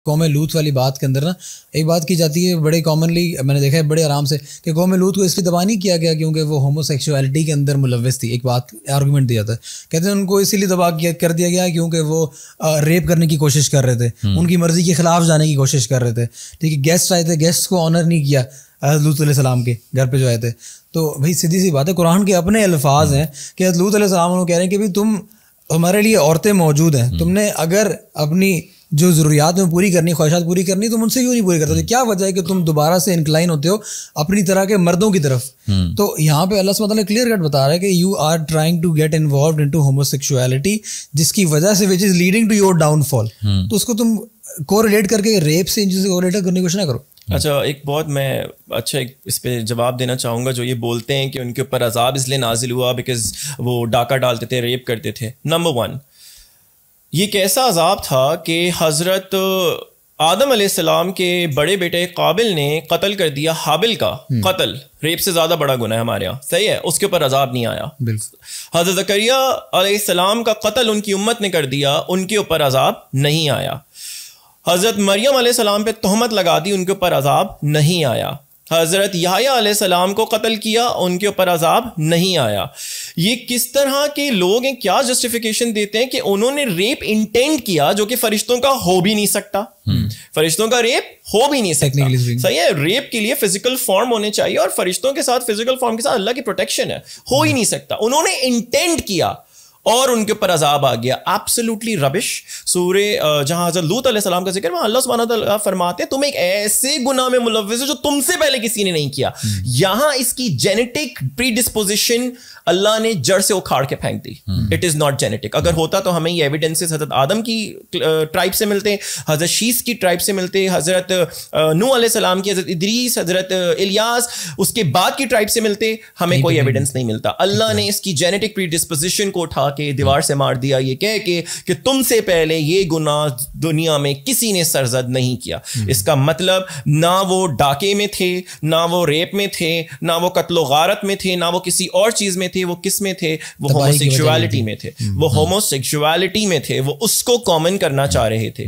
कौम लूत वाली बात के अंदर ना एक बात की जाती है बड़े कॉमनली, मैंने देखा है बड़े आराम से, कि कौम लूत को इसलिए दबा नहीं किया गया क्योंकि वो होमोसेक्सुअलिटी के अंदर मुलव्वस थी। एक बात आर्गूमेंट दिया था, कहते हैं उनको इसीलिए दबा कर दिया गया क्योंकि वो रेप करने की कोशिश कर रहे थे, उनकी मर्जी के खिलाफ जाने की कोशिश कर रहे थे। ठीक है, गेस्ट आए थे, गेस्ट को ऑनर नहीं किया लूत अलैहिस्सलाम के घर पे जो आए थे। तो भाई सीधी सी बात है, कुरान के अपने अल्फाज हैं कि लूत अलैहिस्सलाम कह रहे हैं कि भाई तुम, हमारे लिए औरतें मौजूद हैं, तुमने अगर अपनी जो ज़रूरियात में पूरी करनी, ख्वाहिशात पूरी करनी, तुम उनसे क्यों नहीं पूरी करते? क्या वजह है कि तुम दोबारा से इंक्लाइन होते हो अपनी तरह के मर्दों की तरफ? तो यहाँ पे अल्लाह सुब्हानहू तआला क्लियर कट बता रहा है कि you are trying to get involved into homosexuality, जिसकी वजह से which is leading to your downfall. तो उसको तुम कोरिलेट करके रेप से इन चीज़ों से कोरिलेट करने की कोशिश ना करो। अच्छा, एक बहुत मैं अच्छा एक इस पे जवाब देना चाहूँगा, जो ये बोलते हैं कि उनके ऊपर अजाब इसलिए नाजिल हुआ बिकॉज वो डाका डालते थे, रेप करते थे। नंबर वन, ये कैसा अजाब था कि हज़रत आदम अलैहिस्सलाम के बड़े बेटे काबिल ने कत्ल कर दिया हाबिल का। कत्ल रेप से ज़्यादा बड़ा गुनाह है हमारे यहाँ, सही है, उसके ऊपर अजाब नहीं आया। हज़रत ज़करिया अलैहिस्सलाम का कत्ल उनकी उम्मत ने कर दिया, उनके ऊपर अजाब नहीं आया। हज़रत मरियम अलैहिस्सलाम पे तोहमत लगा दी, उनके ऊपर अजाब नहीं आया। हज़रत याह्या अलैहिस्सलाम को कत्ल किया, उनके ऊपर अजाब नहीं आया। ये किस तरह के लोग हैं, क्या जस्टिफिकेशन देते हैं कि उन्होंने रेप इंटेंट किया, जो कि फरिश्तों का हो भी नहीं सकता। फरिश्तों का रेप हो भी नहीं सकता, सही है। रेप के लिए फिजिकल फॉर्म होने चाहिए और फरिश्तों के साथ, फिजिकल फॉर्म के साथ अल्लाह की प्रोटेक्शन है, हो ही नहीं सकता। उन्होंने इंटेंट किया और उनके ऊपर अजाब आ गया। Absolutely rubbish. सूरे जहां हज़रत लूत अलैहिस्सलाम का जिक्र, अल्लाह सुब्हानहू व तआला फरमाते हैं तुम एक ऐसे गुनाह में मुलव्विस हो जो तुमसे पहले किसी ने नहीं किया। यहां इसकी जेनेटिक प्रीडिस्पोजिशन अल्लाह ने जड़ से उखाड़ के फेंक दी। It is not genetic. अगर होता तो हमें ये एविडेंसेस हज़रत आदम की ट्राइब से मिलते, हज़रत शीस की ट्राइब से मिलते, हज़रत नूह अलैहिस्सलाम की, हज़रत इदरीस, हज़रत इलियास उसके बाद की ट्राइब से मिलते, हमें कोई एविडेंस नहीं मिलता। अल्लाह ने इसकी जेनेटिक प्रीडिस्पोजिशन को उठा के दीवार से मार दिया, ये कह के कि तुमसे पहले ये गुनाह दुनिया में किसी ने सरजद नहीं किया। इसका मतलब ना वो डाके में थे, ना वो रेप में थे, ना वो कत्लो गारत में थे, ना वो किसी और चीज में थे। वो किस में थे? वो होमोसेक्सुअलिटी में थे। वो होमोसेक्सुअलिटी में थे, वो उसको कॉमन करना चाह रहे थे।